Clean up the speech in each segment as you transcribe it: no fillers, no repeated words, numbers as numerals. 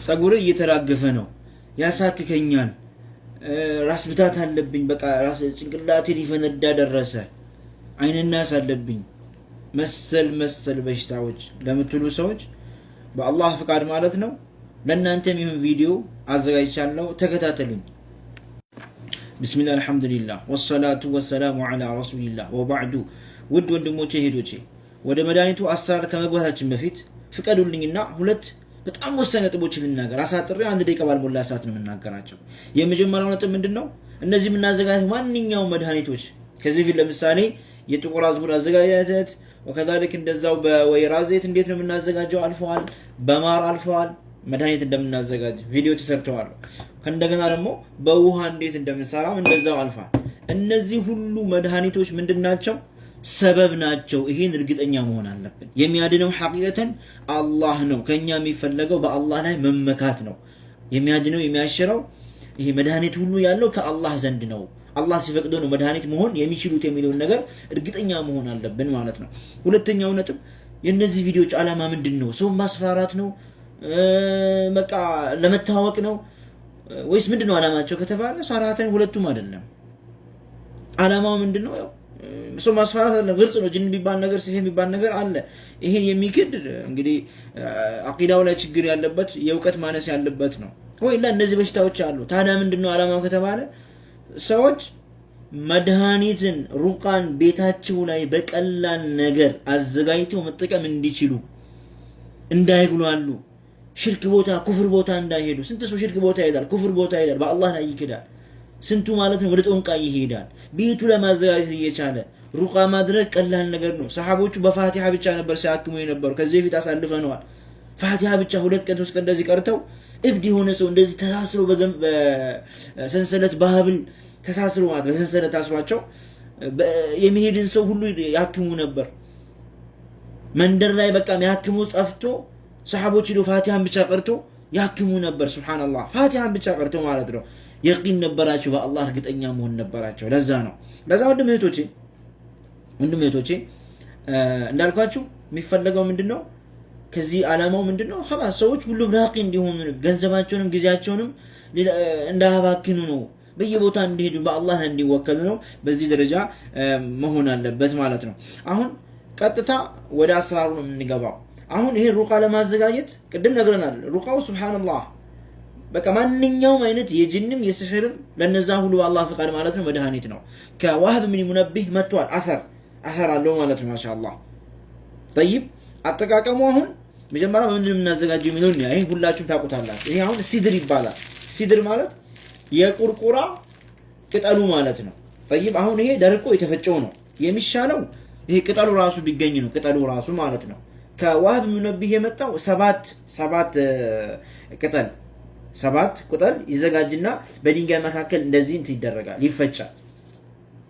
ጸጉሬ እየተራገፈ ነው፣ ያሳክከኛል፣ ራስ ብታት አለብኝ፣ በቃ ራስ ጭንቅላቴ ሊፈነዳ ደረሰ፣ አይንናስ አለብኝ መሰል በሽታዎች ለምትሉ ሰዎች በአላህ ፍቃድ ማለት ነው ለእናንተም ይሁን ቪዲዮ አዘጋጅቻለሁ፣ ተከታተሉኝ። ቢስሚላህ አልሐምዱሊላህ ወሰላቱ ወሰላሙ ዐላ ረሱሊላህ ወባዕዱ። ውድ ወንድሞቼ እህቶቼ፣ ወደ መድኃኒቱ አሰራር ከመግባታችን በፊት ፍቀዱልኝና ሁለት በጣም ወሳኝ ነጥቦችን ልናገር። አሳጥሬ አንድ ደቂቃ ባልሞላ ሰዓት ነው የምናገራቸው። የመጀመሪያው ነጥብ ምንድነው? እነዚህ የምናዘጋጀው ማንኛውም መድኃኒቶች ከዚህ ፊት ለምሳሌ የጥቁር አዝሙድ አዘጋጃጀት ወከዛልክ እንደዛው በወይራ ዘይት እንዴት ነው የምናዘጋጀው አልፈዋል። በማር አልፈዋል። መድኃኒት እንደምናዘጋጅ ቪዲዮ ተሰርተዋል። ከእንደገና ደግሞ በውሃ እንዴት እንደምንሰራው እንደዛው አልፋል። እነዚህ ሁሉ መድኃኒቶች ምንድናቸው? ሰበብ ናቸው። ይሄን እርግጠኛ መሆን አለብን። የሚያድነው ሐቂቀተን አላህ ነው። ከኛ የሚፈለገው በአላህ ላይ መመካት ነው። የሚያድነው የሚያሽረው ይሄ መድኃኒት ሁሉ ያለው ከአላህ ዘንድ ነው። አላህ ሲፈቅደው ነው መድኃኒት መሆን የሚችሉት የሚለውን ነገር እርግጠኛ መሆን አለብን ማለት ነው። ሁለተኛው ነጥብ የነዚህ ቪዲዮዎች ዓላማ ምንድነው? ሰው ማስፈራራት ነው? በቃ ለመታወቅ ነው ወይስ ምንድነው ዓላማቸው ከተባለ ሰራተን ሁለቱም አይደለም። ዓላማው ምንድነው? ያው ሰው ማስፈራራት አይደለም፣ ግልጽ ነው። ጅን የሚባል ነገር ሲሄድ የሚባል ነገር አለ። ይሄን የሚክድ እንግዲህ አቂዳው ላይ ችግር ያለበት የእውቀት ማነስ ያለበት ነው። ወይላ እነዚህ በሽታዎች አሉ። ታዲያ ምንድነው ዓላማው ከተባለ ሰዎች መድኃኒትን ሩቃን ቤታቸው ላይ በቀላል ነገር አዘጋጅተው መጠቀም እንዲችሉ እንዳይጉላሉ፣ ሽርክ ቦታ ኩፍር ቦታ እንዳይሄዱ። ስንት ሰው ሽርክ ቦታ ይሄዳል፣ ኩፍር ቦታ ይሄዳል፣ በአላህ ላይ ይክዳል። ስንቱ ማለት ነው ወደ ጦንቃይ ይሄዳል። ቤቱ ለማዘጋጀት እየቻለ ሩቃ ማድረግ ቀላል ነገር ነው። ሰሃቦቹ በፋቲሃ ብቻ ነበር ሲያክሙ የነበሩ። ከዚህ በፊት አሳልፈነዋል። ፋቲሃ ብቻ 2 ቀን 3 ቀን እንደዚህ ቀርተው እብድ የሆነ ሰው እንደዚህ ተሳስሮ በሰንሰለት በሀብል ተሳስሮ ማለት በሰንሰለት ታስሯቸው የሚሄድን ሰው ሁሉ ያክሙ ነበር። መንደር ላይ በቃ ያክሙ ጠፍቶ ሰሃቦች ሄዶ ፋቲሃን ብቻ ቀርቶ ያክሙ ነበር። ሱብሃንአላህ ፋቲሃን ብቻ ቀርቶ ማለት ነው። የቂን ነበራቸው፣ በአላህ እርግጠኛ መሆን ነበራቸው። ለዛ ወንድም እህቶቼ እንዳልኳችሁ የሚፈለገው ምንድነው? ከዚህ ዓላማው ምንድነው? خلاص ሰዎች ሁሉም ራቂ እንዲሆኑ ገንዘባቸውንም ጊዜያቸውንም እንዳያባክኑ ነው። በየቦታ እንዲሄዱ በአላህ እንዲወከሉ ነው። በዚህ ደረጃ መሆን አለበት ማለት ነው። አሁን ቀጥታ ወደ አስራሩ ነው የምንገባው። አሁን ይሄ ሩቃ ለማዘጋጀት ቅድም ነግረናል። ሩቃው ሱብሃንአላህ በቃ ማንኛውም አይነት የጅንም የስሕርም ለነዛ ሁሉ በአላህ ፍቃድ ማለት ነው መድኃኒት ነው። ከዋህብ ምን ሙነቢህ መጥቷል። አፈር አለው ማለት ነው። ማሻአላህ طيب አጠቃቀሙ አሁን መጀመሪያ ምንድነው የምናዘጋጀው የሚለውን ይሄ ሁላችሁም ታውቁታላችሁ። ይሄ አሁን ሲድር ይባላል። ሲድር ማለት የቁርቁራ ቅጠሉ ማለት ነው። طيب አሁን ይሄ ደርቆ የተፈጨው ነው የሚሻለው። ይሄ ቅጠሉ ራሱ ቢገኝ ነው፣ ቅጠሉ ራሱ ማለት ነው። ከዋህብ ሙነቢህ የመጣው ሰባት ቅጠል ይዘጋጅና በድንጋይ መካከል እንደዚህ እንት ይደረጋል፣ ይፈጫል።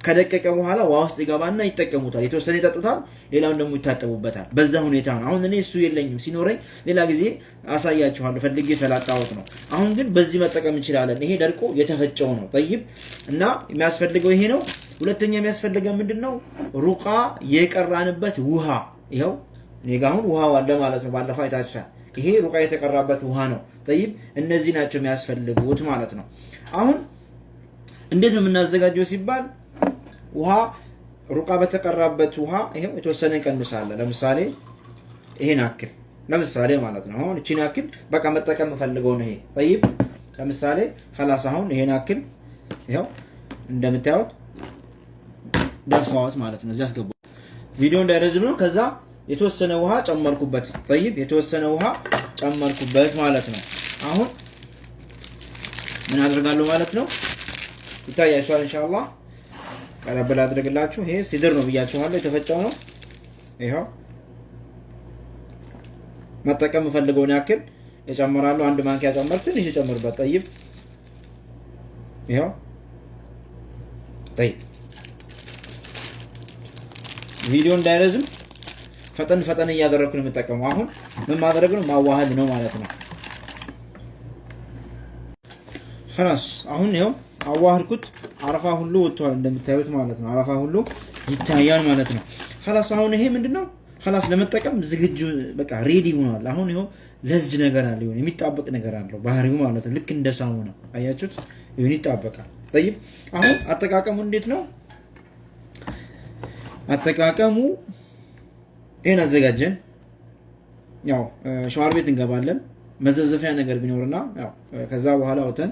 ከደቀቀ በኋላ ውሃ ውስጥ ይገባና ይጠቀሙታል። የተወሰነ ይጠጡታል፣ ሌላውን ደግሞ ይታጠቡበታል። በዛ ሁኔታ ነው። አሁን እኔ እሱ የለኝም፣ ሲኖረኝ ሌላ ጊዜ አሳያችኋለሁ፣ ፈልጌ ሰላጣሁት ነው። አሁን ግን በዚህ መጠቀም እንችላለን። ይሄ ደርቆ የተፈጨው ነው። طيب እና የሚያስፈልገው ይሄ ነው። ሁለተኛ የሚያስፈልገው ምንድነው? ሩቃ የቀራንበት ውሃ። ይሄው እኔ ጋር አሁን ውሃው አለ ማለት ነው። ባለፈው አይታችኋል። ይሄ ሩቃ የተቀራበት ውሃ ነው። طيب እነዚህ ናቸው የሚያስፈልጉት ማለት ነው። አሁን እንዴት ነው የምናዘጋጀው ሲባል ውሃ ሩቃ በተቀራበት ውሃ ይሄው የተወሰነ እንቀንሳለን። ለምሳሌ ይሄን አክል ለምሳሌ ማለት ነው። አሁን እቺን አክል በቃ መጠቀም ፈልገው ነው። ይሄ طيب ለምሳሌ خلاص አሁን ይሄን አክል ይሄው እንደምታዩት ደፋሁት ማለት ነው። እዚህ አስገባው። ቪዲዮ እንዳይረዝም ነው። ከዛ የተወሰነ ውሃ ጨመርኩበት። طيب የተወሰነ ውሃ ጨመርኩበት ማለት ነው። አሁን ምን አደርጋለሁ ማለት ነው? ይታያችኋል ኢንሻአላህ። ቀረበል አድርግላችሁ። ይሄ ሲድር ነው ብያችኋለሁ፣ የተፈጨው ነው። ይሄው መጠቀም ፈልገውን ያክል እጨምራለሁ። አንድ ማንኪያ ጨመርኩ፣ ትንሽ እጨምርበት። طيب ይሄው طيب ቪዲዮ እንዳይረዝም ፈጠን እያደረኩ ነው የምጠቀመው። አሁን ምን ማድረግ ነው? ማዋሃድ ነው ማለት ነው። خلاص አሁን ይሄው አዋህድኩት። አረፋ ሁሉ ወጥቷል እንደምታዩት ማለት ነው። አረፋ ሁሉ ይታያል ማለት ነው። خلاص አሁን ይሄ ምንድነው? خلاص ለመጠቀም ዝግጁ በቃ ሬዲ ሆኗል። አሁን ይኸው ለዝጅ ነገር አለ ይሁን የሚጣበቅ ነገር አለው ባህሪው ማለት ነው። ልክ እንደ ሳሙና አያችሁት ይሁን ይጣበቃል። طيب አሁን አጠቃቀሙ እንዴት ነው? አጠቃቀሙ ይሄን አዘጋጀን። ያው ሻወር ቤት እንገባለን። መዘብዘፊያ ነገር ቢኖርና ያው ከዛ በኋላ ወተን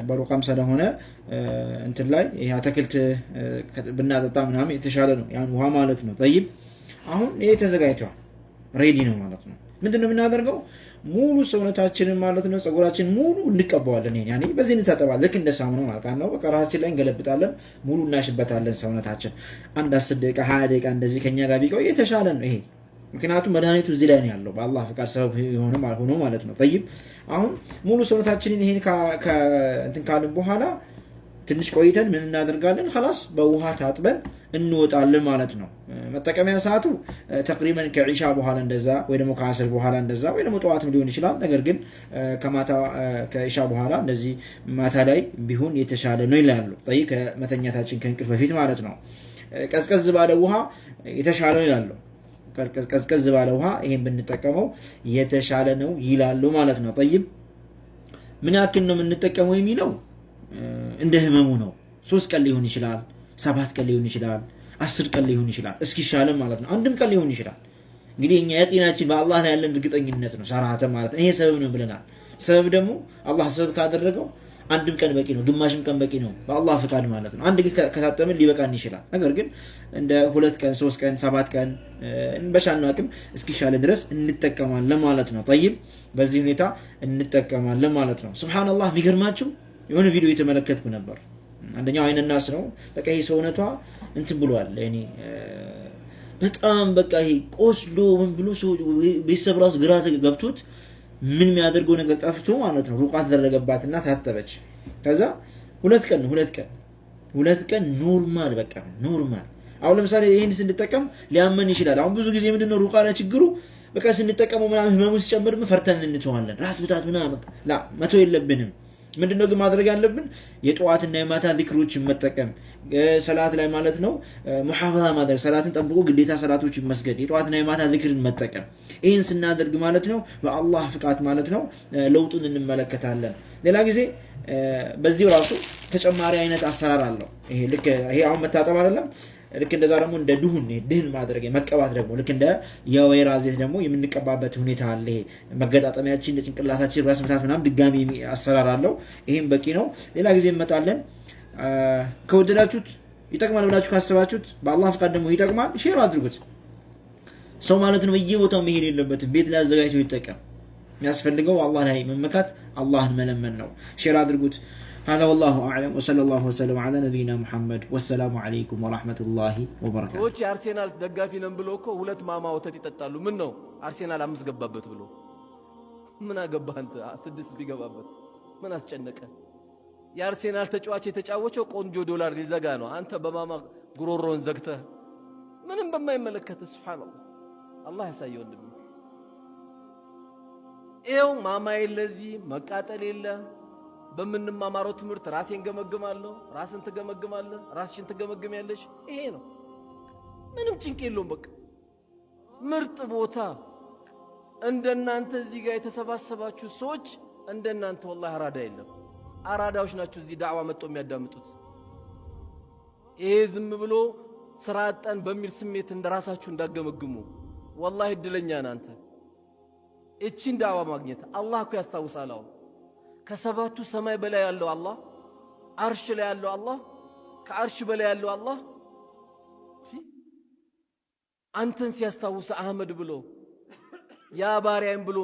በሩቃም ስለሆነ እንትን ላይ ይሄ አትክልት ብናጠጣ ምናምን የተሻለ ነው ያን ውሃ ማለት ነው። طيب አሁን ይሄ ተዘጋጅቷል ሬዲ ነው ማለት ነው። ምንድነው የምናደርገው? ሙሉ ሰውነታችንን ማለት ነው ፀጉራችን ሙሉ እንቀባዋለን። ያኔ በዚህ እንታጠባለን ልክ እንደ ሳሙና ማለት ነው። በቃ ራሳችን ላይ እንገለብጣለን ሙሉ እናሽበታለን ሰውነታችን። አንድ 10 ደቂቃ 20 ደቂቃ እንደዚህ ከኛ ጋር ቢቆይ የተሻለ ነው ይሄ። ምክንያቱም መድኃኒቱ እዚህ ላይ ነው ያለው በአላህ ፍቃድ ሰበብ ሆኖ ማለት ነው። طيب አሁን ሙሉ ሰውነታችንን ይሄን እንትን ካልን በኋላ ትንሽ ቆይተን ምን እናደርጋለን? خلاص በውሃ ታጥበን እንወጣለን ማለት ነው። መጠቀሚያ ሰዓቱ ተቅሪበን ከኢሻ በኋላ እንደዛ ወይ ደግሞ ከአስር በኋላ እንደዛ ወይ ደግሞ ጠዋትም ሊሆን ይችላል። ነገር ግን ከማታ ከኢሻ በኋላ እንደዚህ ማታ ላይ ቢሆን የተሻለ ነው ይላሉ። طيب ከመተኛታችን ከእንቅልፍ በፊት ማለት ነው። ቀዝቀዝ ባለ ውሃ የተሻለ ነው ይላሉ። ቀዝቀዝ ባለ ውሃ ይሄን ብንጠቀመው የተሻለ ነው ይላሉ ማለት ነው። طيب ምን ያክል ነው የምንጠቀመው የሚለው እንደ ህመሙ ነው። 3 ቀን ሊሆን ይችላል፣ 7 ቀን ሊሆን ይችላል፣ 10 ቀን ሊሆን ይችላል እስኪሻለ ማለት ነው። አንድም ቀን ሊሆን ይችላል። እንግዲህ እኛ ያቂናችን በአላህ ላይ ያለን እርግጠኝነት ነው ሰራተ ማለት ነው። ይሄ ሰበብ ነው ብለናል። ሰበብ ደግሞ አላህ ሰበብ ካደረገው አንድም ቀን በቂ ነው፣ ግማሽም ቀን በቂ ነው በአላህ ፍቃድ ማለት ነው። አንድ ከታጠምን ሊበቃን ይችላል። ነገር ግን እንደ 2 ቀን 3 ቀን 7 ቀን በሻልነው አቅም እስኪሻለ ድረስ እንጠቀማለን ማለት ነው። طيب በዚህ ሁኔታ እንጠቀማለን ማለት ነው። ሱብሃንአላህ የሚገርማችሁ የሆነ ቪዲዮ የተመለከትኩ ነበር። አንደኛው አይነ ናስ ነው። በቃ ይሄ ሰውነቷ እንትን ብሏል። ያኔ በጣም በቃ ይሄ ቆስሎ ምን ብሎ ቤተሰብ ራስ ግራ ገብቶት ምን የሚያደርገው ነገር ጠፍቶ ማለት ነው። ሩቃ ተደረገባትና ታጠበች። ከዛ 2 ቀን ኖርማል በቃ ኖርማል። አሁን ለምሳሌ ይሄን ስንጠቀም ሊያመን ይችላል። አሁን ብዙ ጊዜ ምንድነው ሩቃ ላይ ችግሩ በቃ ስንጠቀመው ምናምን ህመሙ ሲጨምር ፈርተን እንተዋለን። ራስ ብታት ምናምን መተው የለብንም። ምንድነው ግን ማድረግ ያለብን? የጧትና የማታ ዚክሮችን መጠቀም ሰላት ላይ ማለት ነው ሙሐፈዛ ማድረግ ሰላትን ጠብቆ ግዴታ ሰላቶችን መስገድ የጧትና የማታ ዚክርን መጠቀም። ይሄን ስናደርግ ማለት ነው በአላህ ፍቃድ ማለት ነው ለውጡን እንመለከታለን። ሌላ ጊዜ በዚህ ራሱ ተጨማሪ አይነት አሰራር አለው። ይሄ ልክ ይሄ አሁን መታጠብ አይደለም። ልክ እንደዛ ደግሞ እንደ ድህን ማድረግ መቀባት ደግሞ ልክ እንደ የወይራ ዘይት ደግሞ የምንቀባበት ሁኔታ አለ። ይሄ መገጣጠሚያችን ለጭንቅላታችን ራስ ምታት ምናምን ድጋሚ አሰራር አለው። ይሄም በቂ ነው። ሌላ ጊዜ እንመጣለን። ከወደዳችሁት ይጠቅማል ብላችሁ ካሰባችሁት በአላህ ፍቃድ ደግሞ ይጠቅማል ሼር አድርጉት። ሰው ማለት ነው በየቦታው መሄድ የለበትም። ቤት ላይ አዘጋጅቶ ይጠቀም። የሚያስፈልገው አላህ ላይ መመካት አላህን መለመን ነው። ሼር አድርጉት። هذا والله أعلم وصلى الله وسلم على نبينا محمد والسلام عليكم ورحمة الله وبركاته. ሰዎች አርሴናል ደጋፊ ነን ብሎ እኮ 2 ማማ ወተት ይጠጣሉ። ምን ነው አርሴናል 5 ገባበት ብሎ ምን አገባህ አንተ? 6 ቢገባበት ምን አስጨነቀ? የአርሴናል ተጫዋች የተጫወቸው ቆንጆ ዶላር ሊዘጋ ነው። አንተ በማማ ጉሮሮን ዘግተህ ምንም በማይመለከት ሱብሃንአላህ አላህ ያሳየው ወንድም። ይኸው ማማ የለዚህ መቃጠል የለ በምንማማረው ትምህርት ራሴን ገመግማለሁ፣ ራስን ትገመግማለህ፣ ራስሽን ትገመግሚያለሽ። ይሄ ነው ምንም ጭንቅ የለውም። በቃ ምርጥ ቦታ እንደናንተ እዚህ ጋር የተሰባሰባችሁ ሰዎች እንደናንተ ወላሂ አራዳ የለም። አራዳዎች ናችሁ እዚህ ዳዕዋ መጥተው የሚያዳምጡት። ይሄ ዝም ብሎ ስራ አጣን በሚል ስሜት እንደራሳችሁ እንዳገመግሙ ወላሂ እድለኛ ናንተ። እቺን ዳዕዋ ማግኘት አላህ እኮ ያስታውሳል። አሁን ከሰባቱ ሰማይ በላይ ያለው አላህ፣ አርሽ ላይ ያለው አላህ፣ ከአርሽ በላይ ያለው አላህ አንተን ሲያስታውስ አህመድ ብሎ ያ ባሪያም ብሎ